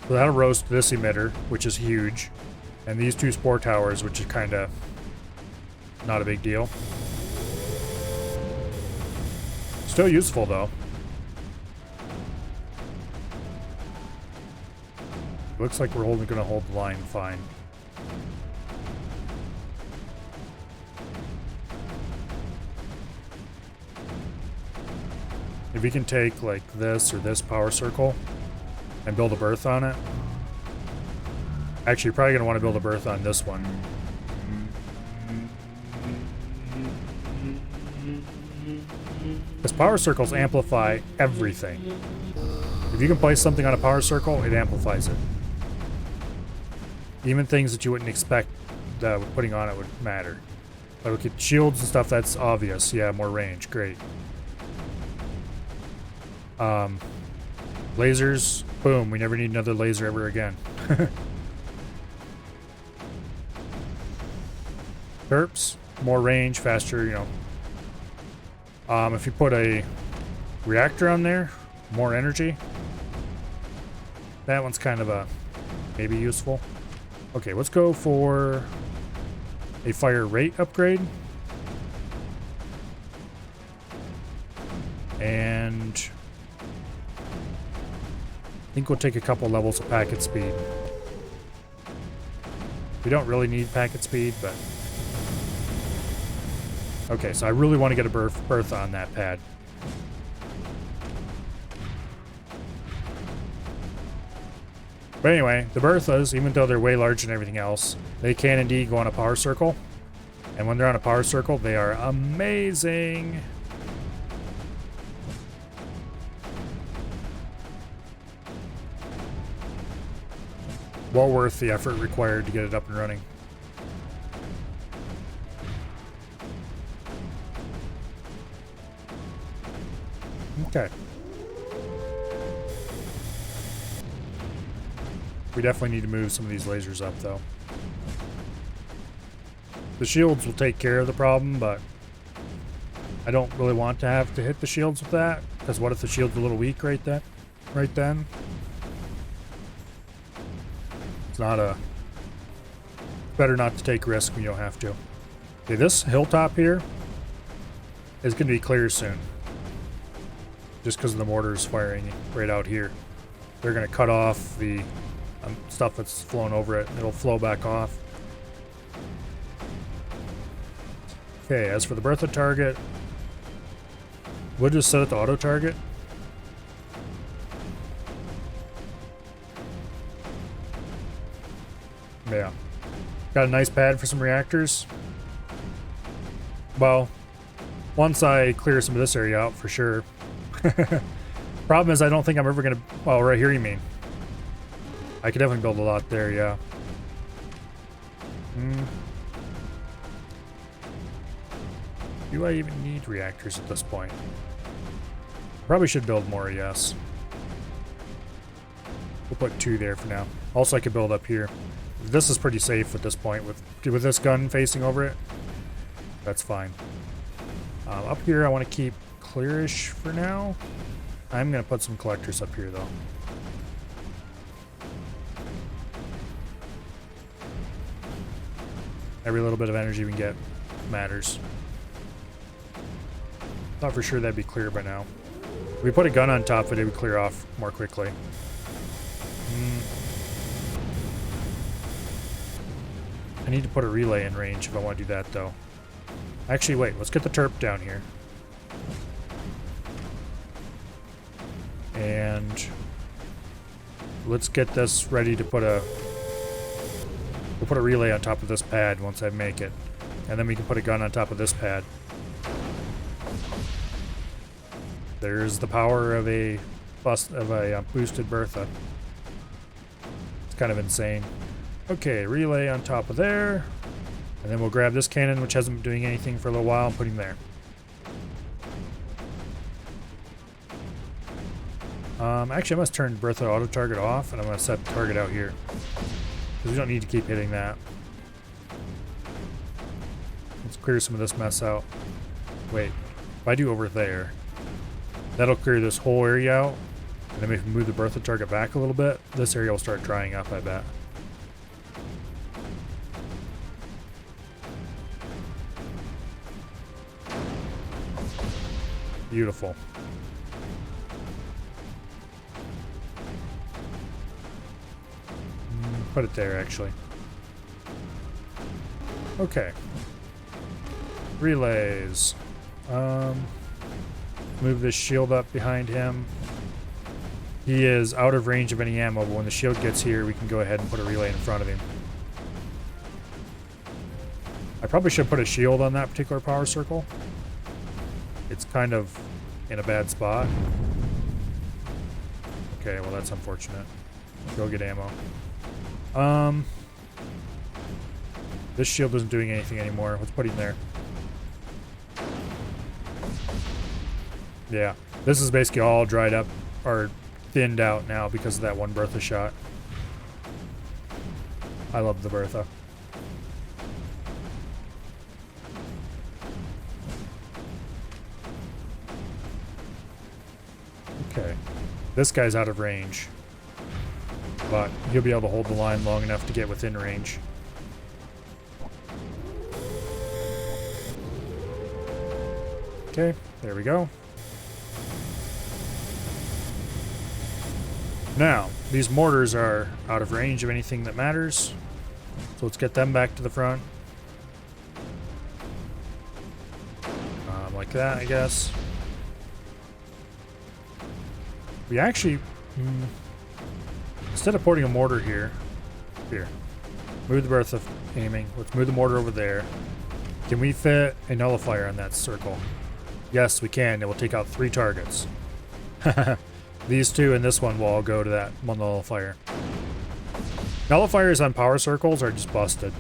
So that'll roast this emitter, which is huge. And these 2 spore towers, which is kind of not a big deal. Still useful, though. Looks like we're going to hold the line fine. If we can take like this or this power circle and build a berth on it. Actually, you're probably going to want to build a berth on this one. Because power circles amplify everything. If you can place something on a power circle, it amplifies it. Even things that you wouldn't expect that putting on it would matter. Like, look at shields and stuff, that's obvious. Yeah, more range, great. Lasers, boom, we never need another laser ever again. Derps, more range, faster, you know. If you put a reactor on there, more energy. That one's kind of a maybe useful. Okay, let's go for a fire rate upgrade. And I think we'll take a couple levels of packet speed. We don't really need packet speed, but... Okay, so I really want to get a berth on that pad. But anyway, the Berthas, even though they're way larger than everything else, they can indeed go on a power circle. And when they're on a power circle, they are amazing. Well worth the effort required to get it up and running. Okay. We definitely need to move some of these lasers up, though. The shields will take care of the problem, but I don't really want to have to hit the shields with that, because what if the shield's a little weak right then? It's not a... Better not to take risk when you don't have to. Okay, this hilltop here is going to be clear soon. Just because the mortar's firing right out here. They're going to cut off the stuff that's flowing over it. It'll flow back off. Okay, as for the Bertha target, we'll just set it to auto target. Yeah. Got a nice pad for some reactors. Well, once I clear some of this area out, for sure. Problem is, I don't think I'm ever gonna... Oh, right here you mean. I could definitely build a lot there, yeah. Do I even need reactors at this point? Probably should build more, yes. We'll put 2 there for now. Also, I could build up here. This is pretty safe at this point with this gun facing over it. That's fine. Up here, I want to keep clearish for now. I'm going to put some collectors up here, though. Every little bit of energy we can get matters. Thought for sure that'd be clear by now. If we put a gun on top of it, it would clear off more quickly. I need to put a relay in range if I want to do that, though. Actually, wait. Let's get the Terp down here. And let's get this ready to put a... We'll put a relay on top of this pad once I make it. And then we can put a gun on top of this pad. There's the power of a boosted Bertha. It's kind of insane. Okay, relay on top of there. And then we'll grab this cannon, which hasn't been doing anything for a little while, and put him there. Actually, I must turn Bertha auto target off, and I'm going to set the target out here. Because we don't need to keep hitting that. Let's clear some of this mess out. Wait, if I do over there, that'll clear this whole area out. And then if we move the Bertha target back a little bit, this area will start drying up, I bet. Beautiful. Put it there, actually. Okay. Relays. Move this shield up behind him. He is out of range of any ammo, but when the shield gets here, we can go ahead and put a relay in front of him. I probably should put a shield on that particular power circle. It's kind of in a bad spot. Okay, well that's unfortunate. Go get ammo. This shield isn't doing anything anymore. Let's put him there. Yeah, this is basically all dried up or thinned out now because of that one Bertha shot. I love the Bertha. Okay, this guy's out of range, but he'll be able to hold the line long enough to get within range. Okay, there we go. Now, these mortars are out of range of anything that matters, so let's get them back to the front. Like that, I guess. We actually... Instead of putting a mortar here, move the berth of aiming. Let's move the mortar over there. Can we fit a nullifier on that circle? Yes, we can. It will take out 3 targets. These 2 and this one will all go to that one nullifier. Nullifiers on power circles are just busted.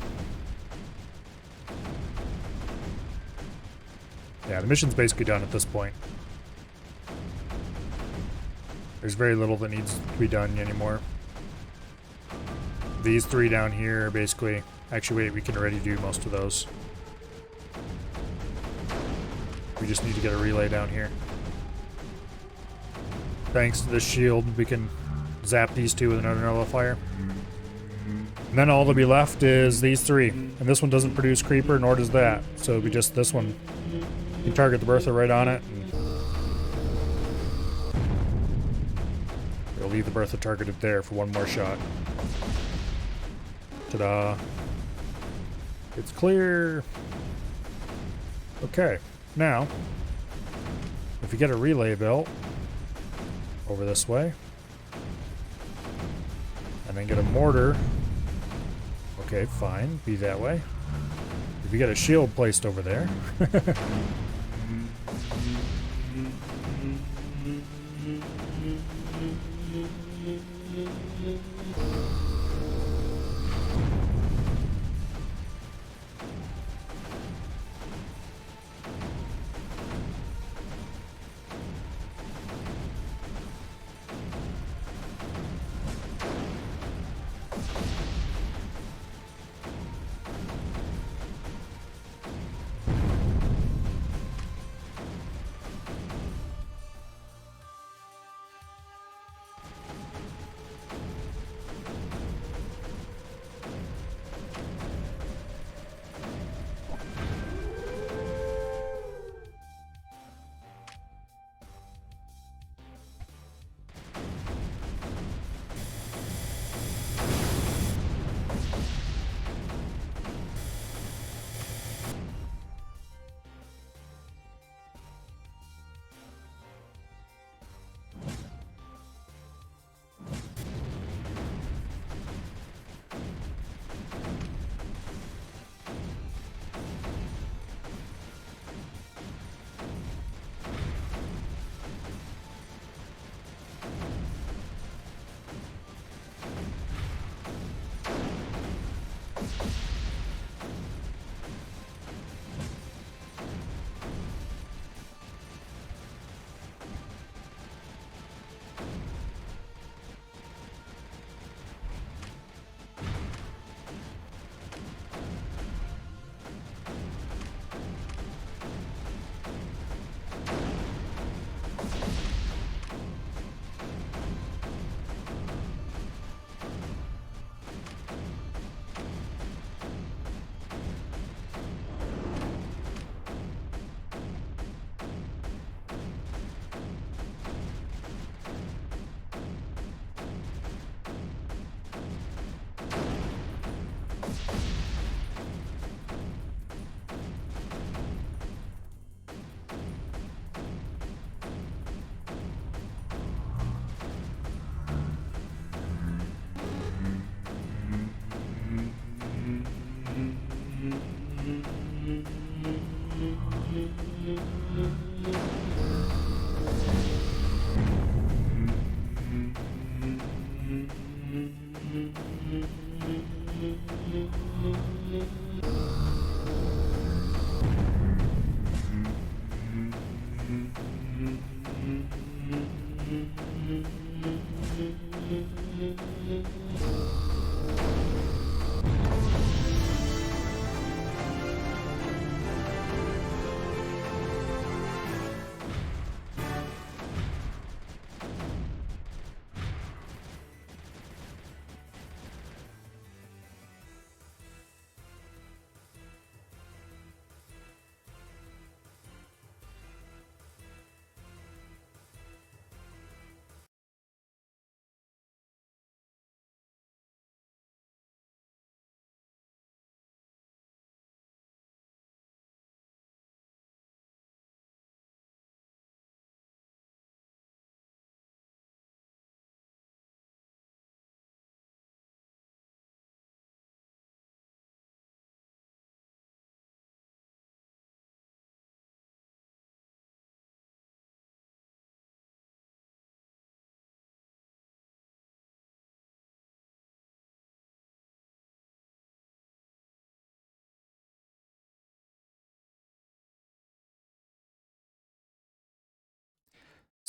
Yeah, the mission's basically done at this point. There's very little that needs to be done anymore. These 3 down here are basically... Actually, wait, we can already do most of those. We just need to get a relay down here. Thanks to this shield, we can zap these 2 with another nullifier. And then all that'll be left is these 3. And this one doesn't produce creeper, nor does that. So it'll be just this one. You can target the Bertha right on it. And we'll leave the Bertha targeted there for one more shot. Ta-da. It's clear. Okay, now, if you get a relay built over this way, and then get a mortar, okay, fine, be that way. If you get a shield placed over there,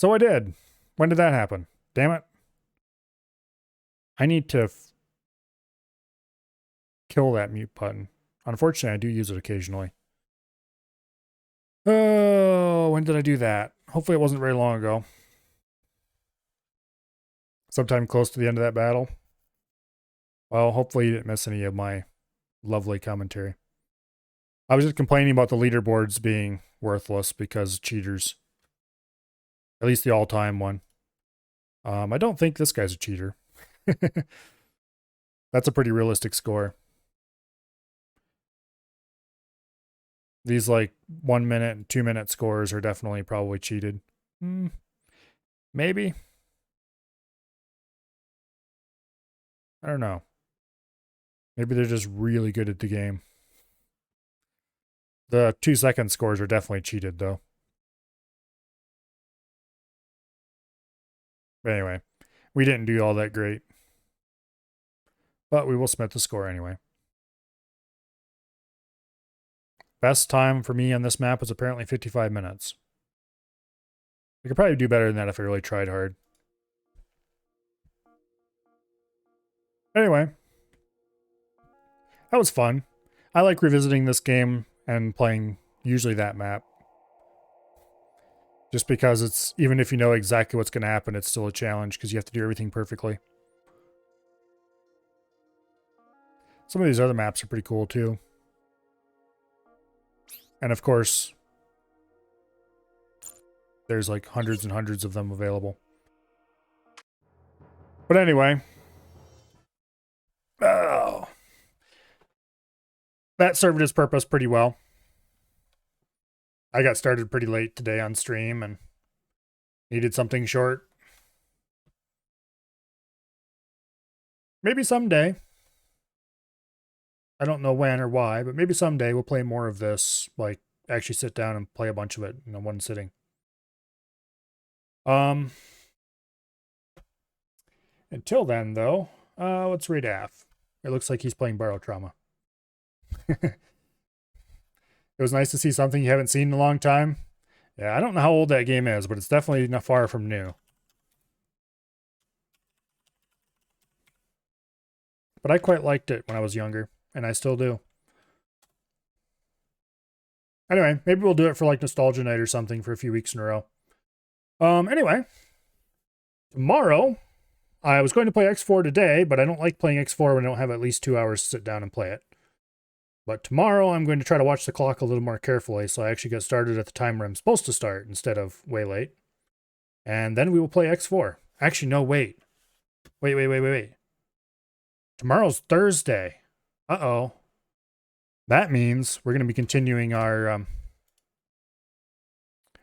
So I did. When did that happen? Damn it. I need to kill that mute button. Unfortunately, I do use it occasionally. Oh, when did I do that? Hopefully it wasn't very long ago. Sometime close to the end of that battle. Well, hopefully you didn't miss any of my lovely commentary. I was just complaining about the leaderboards being worthless because cheaters. At least the all-time one. I don't think this guy's a cheater. That's a pretty realistic score. These like 1 minute and 2 minute scores are definitely probably cheated. Maybe. I don't know. Maybe they're just really good at the game. The 2-second scores are definitely cheated though. But anyway, we didn't do all that great. But we will submit the score anyway. Best time for me on this map was apparently 55 minutes. I could probably do better than that if I really tried hard. Anyway, that was fun. I like revisiting this game and playing usually that map. Just because it's, even if you know exactly what's going to happen, it's still a challenge because you have to do everything perfectly. Some of these other maps are pretty cool too. And of course, there's like hundreds and hundreds of them available. But anyway. Oh. That served its purpose pretty well. I got started pretty late today on stream and needed something short. Maybe someday. I don't know when or why, but maybe someday we'll play more of this. Like, actually sit down and play a bunch of it in one sitting. Until then, though, let's read Af. It looks like he's playing Barotrauma. It was nice to see something you haven't seen in a long time. Yeah, I don't know how old that game is, but it's definitely not far from new. But I quite liked it when I was younger, and I still do. Anyway, maybe we'll do it for like Nostalgia Night or something for a few weeks in a row. Anyway, tomorrow, I was going to play X4 today, but I don't like playing X4 when I don't have at least 2 hours to sit down and play it. But tomorrow, I'm going to try to watch the clock a little more carefully, so I actually get started at the time where I'm supposed to start instead of way late. And then we will play X4. Actually, no, wait. Wait. Tomorrow's Thursday. Uh-oh. That means we're going to be continuing our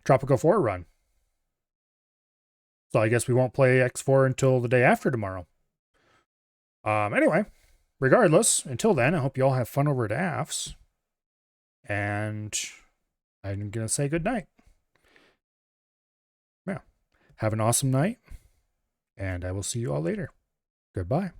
Tropico 4 run. So I guess we won't play X4 until the day after tomorrow. Anyway, regardless, until then, I hope you all have fun over at AFS. And I'm going to say good night. Yeah. Have an awesome night. And I will see you all later. Goodbye.